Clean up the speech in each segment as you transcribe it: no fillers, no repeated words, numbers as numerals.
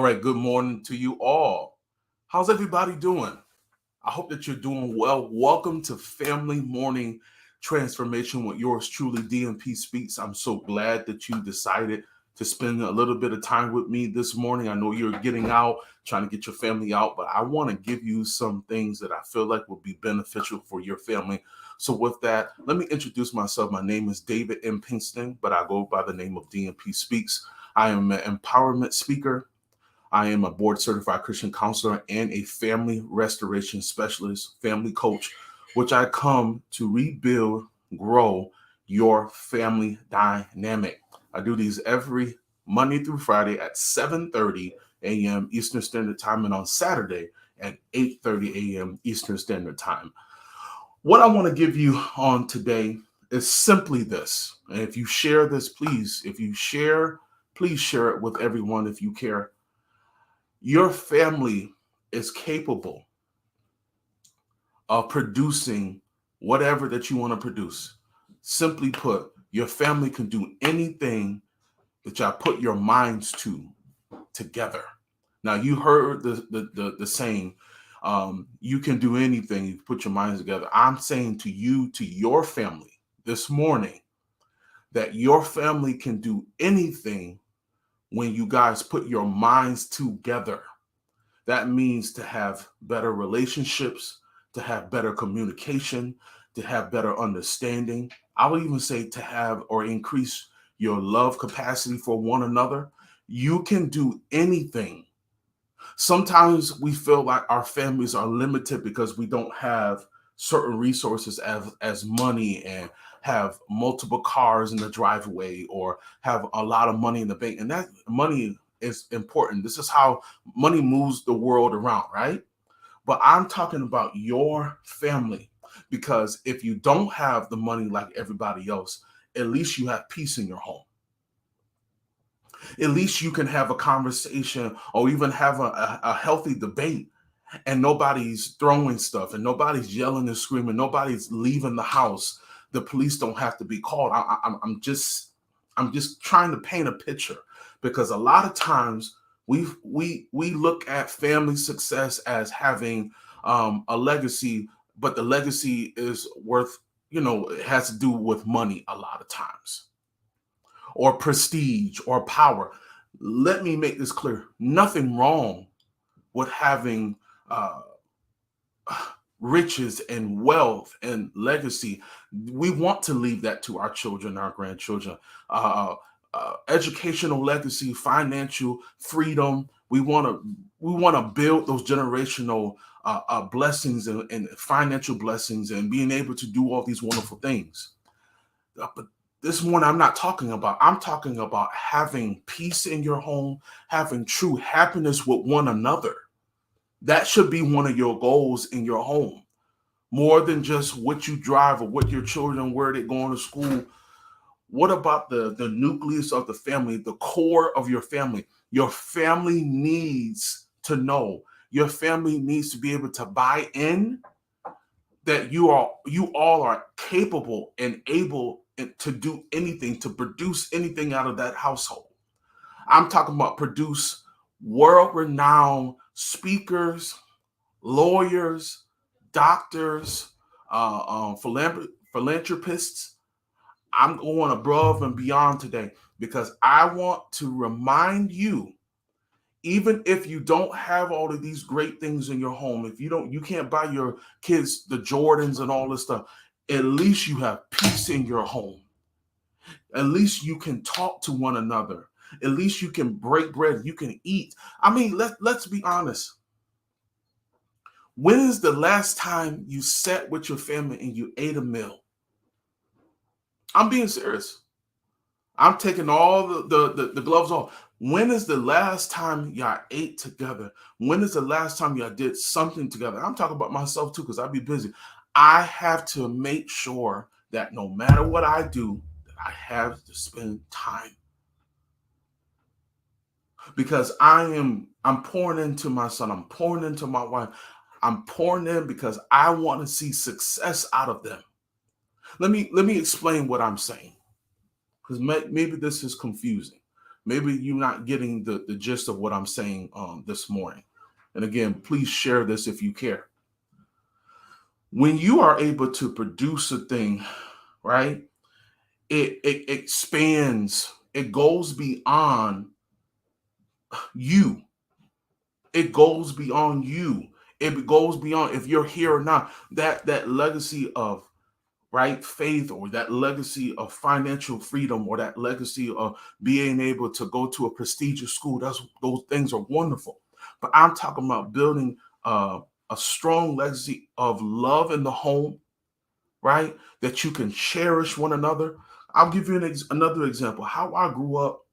right, good morning to you all. How's everybody doing? I hope that you're doing well. Welcome to Family Morning Transformation with yours truly, DMP Speaks. I'm so glad that you decided to spend a little bit of time with me this morning. I know you're getting out, trying to get your family out, but I want to give you some things that I feel like will be beneficial for your family. So with that, let me introduce myself. My name is David M. Pinkston, but I go by the name of DMP Speaks. I am an empowerment speaker. I am a board certified Christian counselor and a family restoration specialist, family coach, which I come to rebuild, grow your family dynamic. I do these every Monday through Friday at 7:30 a.m. Eastern Standard Time and on Saturday at 8:30 a.m. Eastern Standard Time. What I want to give you on today is simply this. And if you share this, please, please share it with everyone if you care. Your family is capable of producing whatever that you want to produce. Simply put, your family can do anything that y'all put your minds to together. Now, you heard the saying, you can do anything, you put your minds together. I'm saying to you, to your family this morning, that your family can do anything when you guys put your minds together. That means to have better relationships, to have better communication, to have better understanding. I would even say to have or increase your love capacity for one another. You can do anything. Sometimes we feel like our families are limited because we don't have certain resources as money and have multiple cars in the driveway or have a lot of money in the bank. And that money is important. This is how money moves the world around, right? But I'm talking about your family, because if you don't have the money like everybody else, at least you have peace in your home. At least you can have a conversation or even have a healthy debate, and nobody's throwing stuff and nobody's yelling and screaming. Nobody's leaving the house. The police don't have to be called. I'm just trying to paint a picture, because a lot of times we look at family success as having a legacy, but the legacy is worth, it has to do with money a lot of times, or prestige or power. Let me make this clear. Nothing wrong with having uh, riches and wealth and legacy. We want to leave that to our children, our grandchildren. Educational legacy, financial freedom. We want to build those generational blessings and financial blessings and being able to do all these wonderful things. But this morning, I'm talking about having peace in your home, having true happiness with one another. That should be one of your goals in your home, more than just what you drive or what your children, where they're going to school. What about the nucleus of the family, the core of your family? Your family needs to know. Your family needs to be able to buy in that you all are capable and able to do anything, to produce anything out of that household. I'm talking about produce world-renowned speakers, lawyers, doctors, philanthropists. I'm going above and beyond today because I want to remind you, even if you don't have all of these great things in your home, if you can't buy your kids the Jordans and all this stuff, at least you have peace in your home. At least you can talk to one another. At least you can break bread. You can eat. I mean, let's be honest. When is the last time you sat with your family and you ate a meal? I'm being serious. I'm taking all the gloves off. When is the last time y'all ate together? When is the last time y'all did something together? I'm talking about myself too, because I be busy. I have to make sure that no matter what I do, that I have to spend time, because I'm pouring into my son. I'm pouring into my wife. I'm pouring in because I want to see success out of them. Let me explain what I'm saying, because maybe this is confusing. maybe you're not getting the gist of what I'm saying this morning. And again, please share this if you care. When you are able to produce a thing, right, it expands, it goes beyond you. It goes beyond you. It goes beyond if you're here or not. That legacy of right faith, or that legacy of financial freedom, or that legacy of being able to go to a prestigious school, those things are wonderful. But I'm talking about building a strong legacy of love in the home, right? That you can cherish one another. I'll give you another example. How I grew up,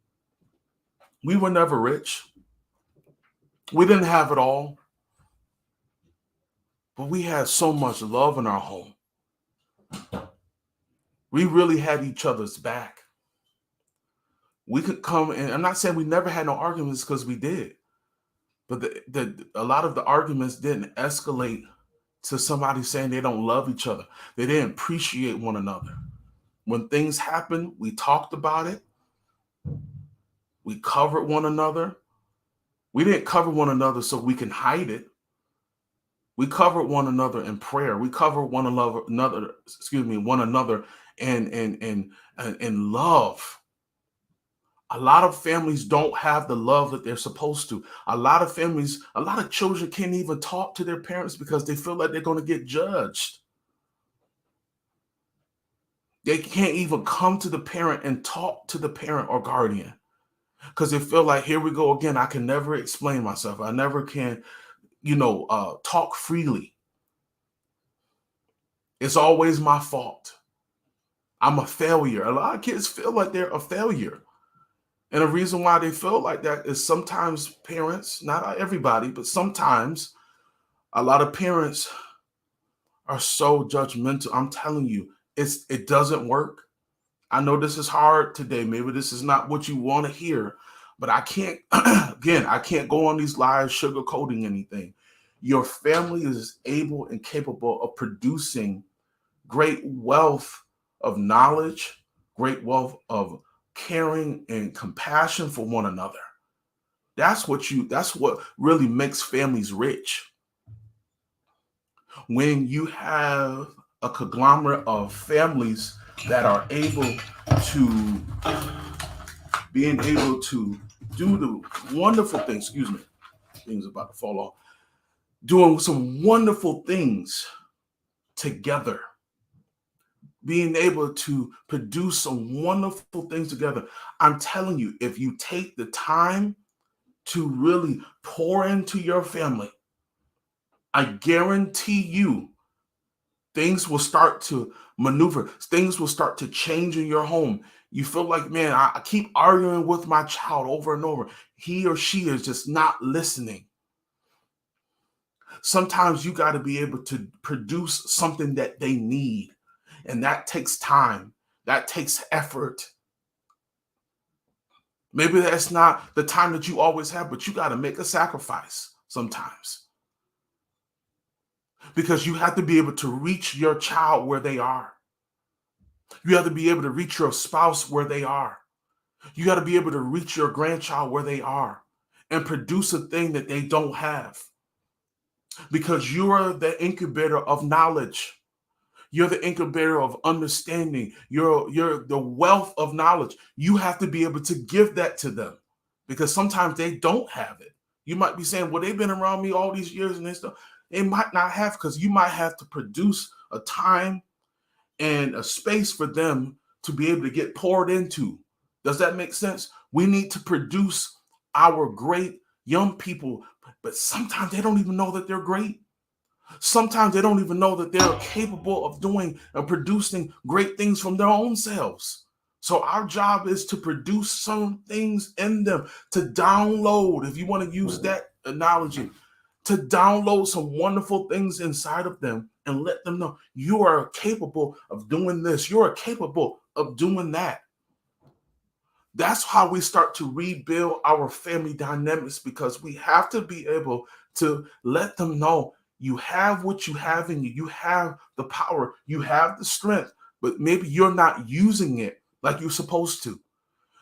we were never rich. We didn't have it all, but we had so much love in our home. We really had each other's back. We could come, and I'm not saying we never had no arguments, because we did, but a lot of the arguments didn't escalate to somebody saying they don't love each other. They didn't appreciate one another. When things happened, we talked about it. We covered one another. We didn't cover one another so we can hide it. We covered one another in prayer. We covered one another, in love. A lot of families don't have the love that they're supposed to. A lot of children can't even talk to their parents because they feel like they're going to get judged. They can't even come to the parent and talk to the parent or guardian because they feel like, here we go again. I can never explain myself. I never can, talk freely. It's always my fault. I'm a failure. A lot of kids feel like they're a failure. And the reason why they feel like that is sometimes parents, not everybody, but sometimes a lot of parents are so judgmental. I'm telling you, it doesn't work. I know this is hard today. Maybe this is not what you want to hear, but I can't, again, I can't go on these lives sugarcoating anything. Your family is able and capable of producing great wealth of knowledge, great wealth of caring and compassion for one another. That's what really makes families rich. When you have a conglomerate of families that are able to being able to do the wonderful things, things about to fall off, doing some wonderful things together, being able to produce some wonderful things together. I'm telling you, if you take the time to really pour into your family, I guarantee you things will start to maneuver. Things will start to change in your home. You feel like, man, I keep arguing with my child over and over. He or she is just not listening. Sometimes you got to be able to produce something that they need. And that takes time. That takes effort. Maybe that's not the time that you always have, but you got to make a sacrifice sometimes. Because you have to be able to reach your child where they are. You have to be able to reach your spouse where they are. You got to be able to reach your grandchild where they are and produce a thing that they don't have. Because you're the incubator of knowledge. You're the incubator of understanding. You're the wealth of knowledge. You have to be able to give that to them because sometimes they don't have it. You might be saying, well, they've been around me all these years and stuff. They might not have, because you might have to produce a time and a space for them to be able to get poured into. Does that make sense? We need to produce our great young people, but sometimes they don't even know that they're great. Sometimes they don't even know that they're capable of doing and producing great things from their own selves. So our job is to produce some things in them, to download, if you want to use that analogy, to download some wonderful things inside of them and let them know you are capable of doing this. You are capable of doing that. That's how we start to rebuild our family dynamics, because we have to be able to let them know you have what you have in you. You have the power. You have the strength, but maybe you're not using it like you're supposed to.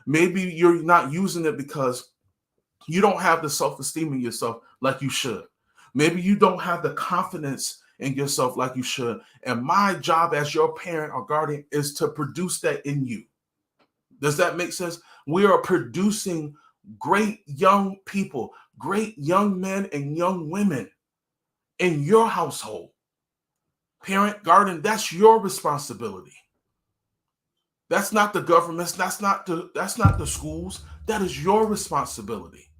Maybe you're not using it because you don't have the self-esteem in yourself like you should. Maybe you don't have the confidence in yourself like you should. And my job as your parent or guardian is to produce that in you. Does that make sense? We are producing great young people, great young men and young women in your household. Parent, guardian, that's your responsibility. That's not the government's, that's not the schools. That is your responsibility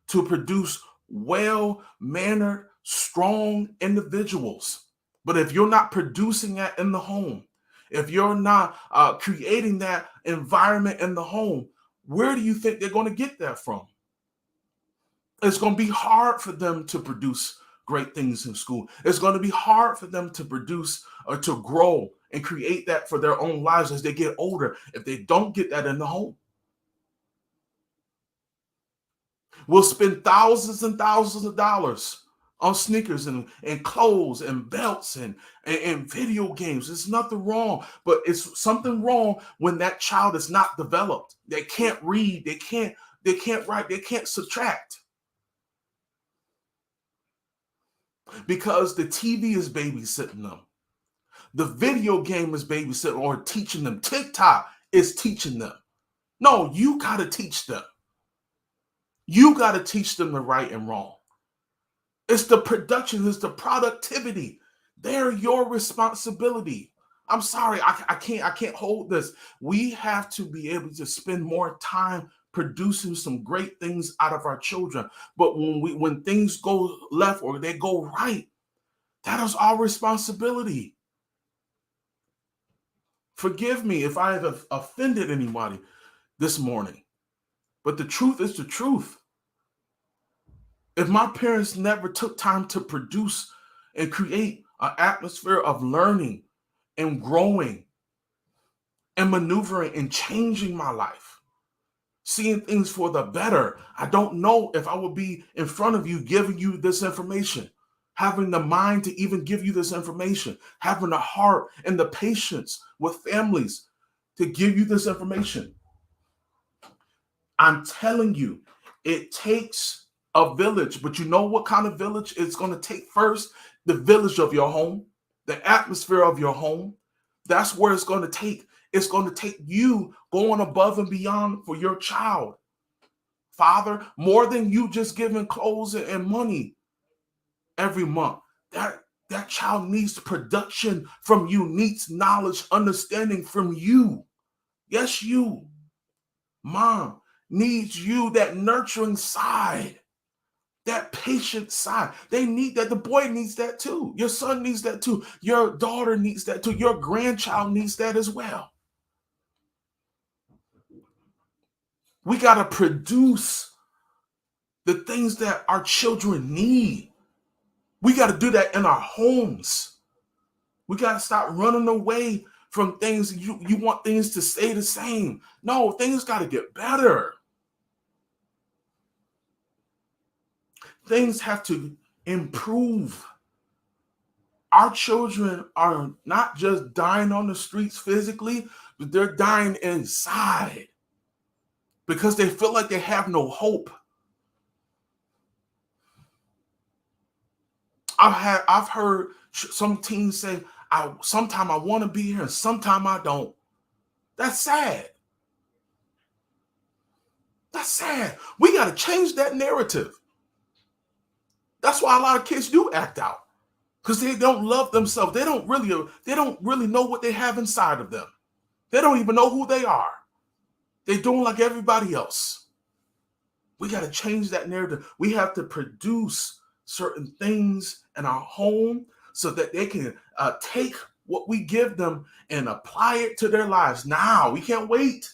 to produce well-mannered, strong individuals. But if you're not producing that in the home, if you're not creating that environment in the home, where do you think they're going to get that from? It's going to be hard for them to produce great things in school. It's going to be hard for them to produce or to grow and create that for their own lives as they get older if they don't get that in the home. We'll spend thousands and thousands of dollars on sneakers and clothes and belts and video games. There's nothing wrong, but it's something wrong when that child is not developed. They can't read, they can't write, they can't subtract. Because the TV is babysitting them. The video game is babysitting or teaching them. TikTok is teaching them. No, you got to teach them. You got to teach them the right and wrong. It's the production, it's the productivity. They're your responsibility. I'm sorry, I can't hold this. We have to be able to spend more time producing some great things out of our children. But when things go left or they go right, that is our responsibility. Forgive me if I have offended anybody this morning, but the truth is the truth. If my parents never took time to produce and create an atmosphere of learning and growing and maneuvering and changing my life, seeing things for the better, I don't know if I would be in front of you giving you this information, having the mind to even give you this information, having the heart and the patience with families to give you this information. I'm telling you, it takes a village, but you know what kind of village it's going to take first? The village of your home, the atmosphere of your home. That's where it's going to take. It's going to take you going above and beyond for your child. Father, more than you just giving clothes and money every month. That child needs production from you, needs knowledge, understanding from you. Yes, you. Mom needs you, that nurturing side, that patient side. They need that. The boy needs that too. Your son needs that too. Your daughter needs that too. Your grandchild needs that as well. We got to produce the things that our children need. We got to do that in our homes. We got to stop running away from things. You want things to stay the same. No, things got to get better. Things have to improve. Our children are not just dying on the streets physically, but they're dying inside because they feel like they have no hope. I've heard some teens say, sometime I want to be here and sometime I don't. That's sad. That's sad. We got to change that narrative. That's why a lot of kids do act out, because they don't love themselves. They don't really know what they have inside of them. They don't even know who they are. They're doing like everybody else. We got to change that narrative. We have to produce certain things in our home so that they can take what we give them and apply it to their lives now. We can't wait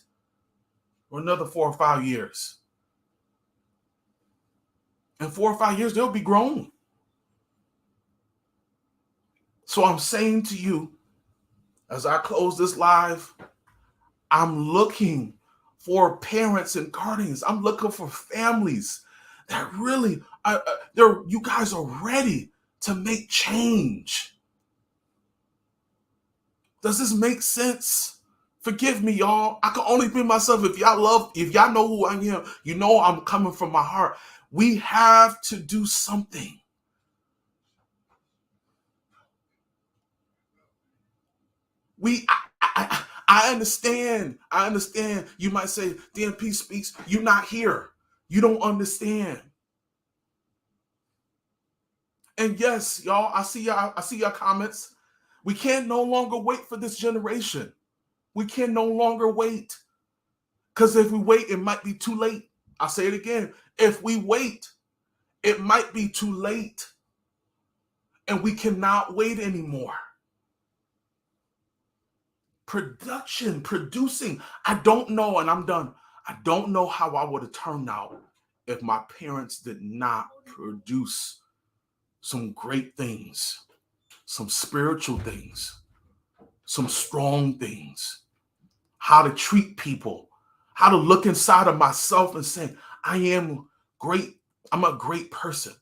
for another 4 or 5 years. In 4 or 5 years, they'll be grown. So I'm saying to you, as I close this live, I'm looking for parents and guardians. I'm looking for families that really, you guys are ready to make change. Does this make sense? Forgive me, y'all. I can only be myself. If y'all know who I am, you know I'm coming from my heart. We have to do something. I understand. I understand. You might say, DMP speaks. You're not here. You don't understand. And yes, y'all, I see your comments. We can no longer wait for this generation. We can no longer wait. Because if we wait, it might be too late. I'll say it again. If we wait, it might be too late. And we cannot wait anymore. Producing. I don't know, and I'm done. I don't know how I would have turned out if my parents did not produce some great things, some spiritual things, some strong things, how to treat people, how to look inside of myself and say, I am great. I'm a great person.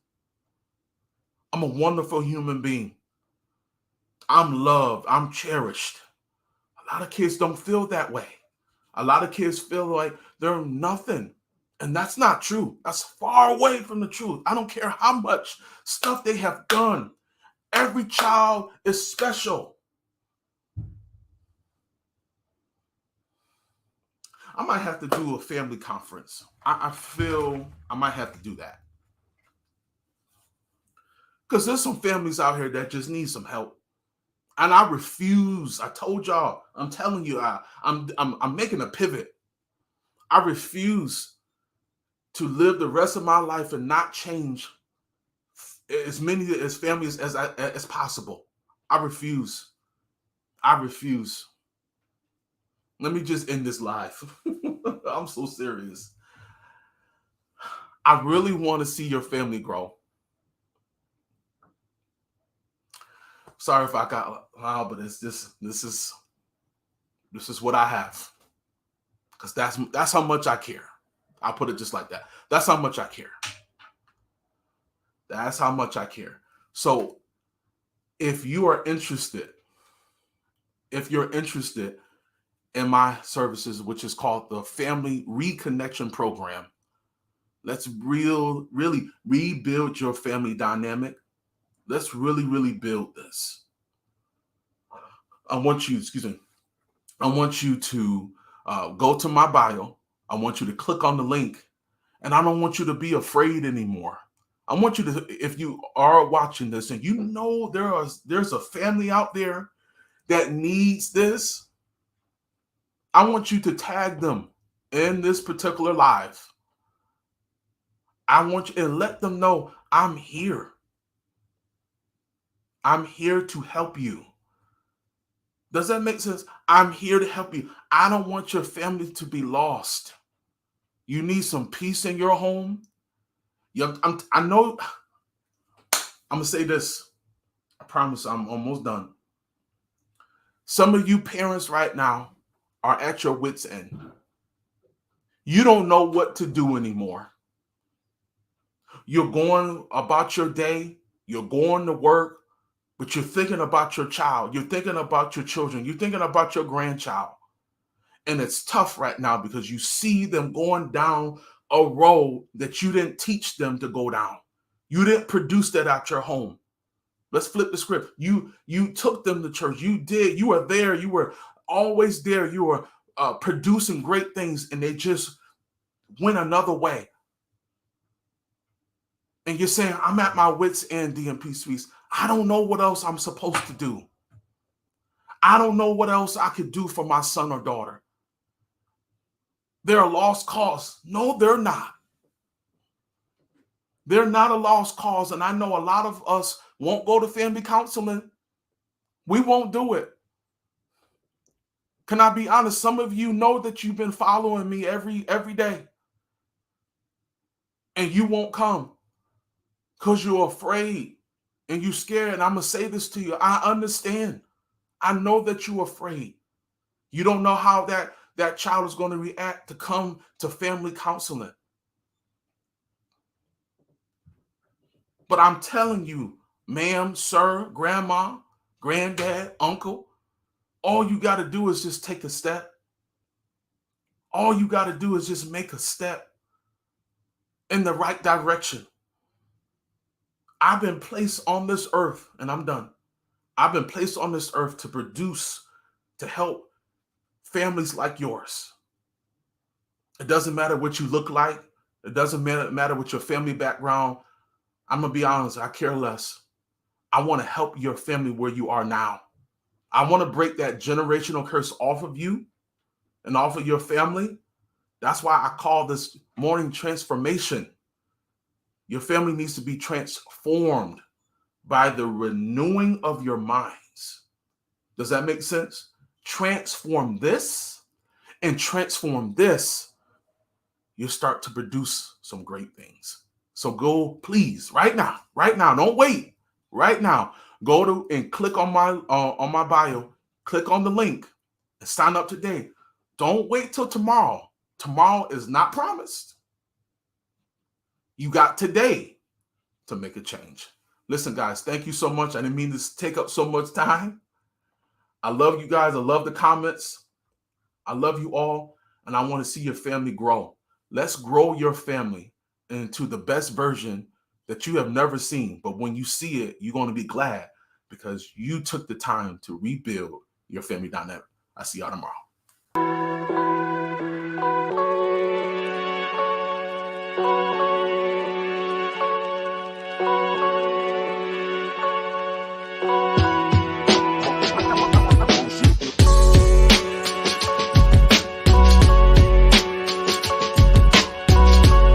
I'm a wonderful human being. I'm loved. I'm cherished. A lot of kids don't feel that way. A lot of kids feel like they're nothing. And that's not true. That's far away from the truth. I don't care how much stuff they have done. Every child is special. I might have to do a family conference. I feel I might have to do that. Because there's some families out here that just need some help. And I refuse. I told y'all, I'm telling you, I'm making a pivot. I refuse to live the rest of my life and not change as many as families as possible. I refuse. I refuse. Let me just end this live. I'm so serious. I really want to see your family grow. Sorry if I got loud, but it's just this is what I have. Because that's how much I care. I'll put it just like that. That's how much I care. That's how much I care. So if you're interested in my services, which is called the Family Reconnection Program, let's really rebuild your family dynamic. Let's really build this. I want you to go to my bio. I want you to click on the link, and I don't want you to be afraid anymore. I want you to, if you are watching this and you know there's a family out there that needs this, I want you to tag them in this particular live. I want you to let them know I'm here. I'm here to help you. Does that make sense? I'm here to help you. I don't want your family to be lost. You need some peace in your home. I know. I'm gonna say this. I promise I'm almost done. Some of you parents right now are at your wits' end. You don't know what to do anymore. You're going about your day, you're going to work, but you're thinking about your child, you're thinking about your children, you're thinking about your grandchild. And it's tough right now because you see them going down a road that you didn't teach them to go down. You didn't produce that at your home. Let's flip the script. You took them to church. You were there. You were always there. You were producing great things, and they just went another way. And you're saying, I'm at my wits' end, DMP Speaks. I don't know what else I'm supposed to do. I don't know what else I could do for my son or daughter. They're a lost cause. No, they're not. They're not a lost cause. And I know a lot of us won't go to family counseling. We won't do it. Can I be honest? Some of you know that you've been following me every day. And you won't come because you're afraid and you're scared. And I'm going to say this to you. I understand. I know that you're afraid. You don't know how that child is going to react to come to family counseling. But I'm telling you, ma'am, sir, grandma, granddad, uncle, All you got to do is just take a step. All you got to do is just make a step in the right direction. I've been placed on this earth, and I'm done. I've been placed on this earth to produce, to help families like yours. It doesn't matter what you look like. It doesn't matter what your family background. I'm going to be honest, I care less. I want to help your family where you are now. I want to break that generational curse off of you and off of your family. That's why I call this morning transformation. Your family needs to be transformed by the renewing of your minds. Does that make sense? Transform this and transform this. You'll start to produce some great things. So go, please, right now. Don't wait. Right now, go to and click on my bio. Click on the link and sign up today. Don't wait till tomorrow. Tomorrow is not promised. You got today to make a change. Listen, guys, thank you so much. I didn't mean to take up so much time. I love you guys. I love the comments. I love you all, and I want to see your family grow. Let's grow your family into the best version that you have never seen. But when you see it, you're going to be glad because you took the time to rebuild your family dynamic. I'll see y'all tomorrow.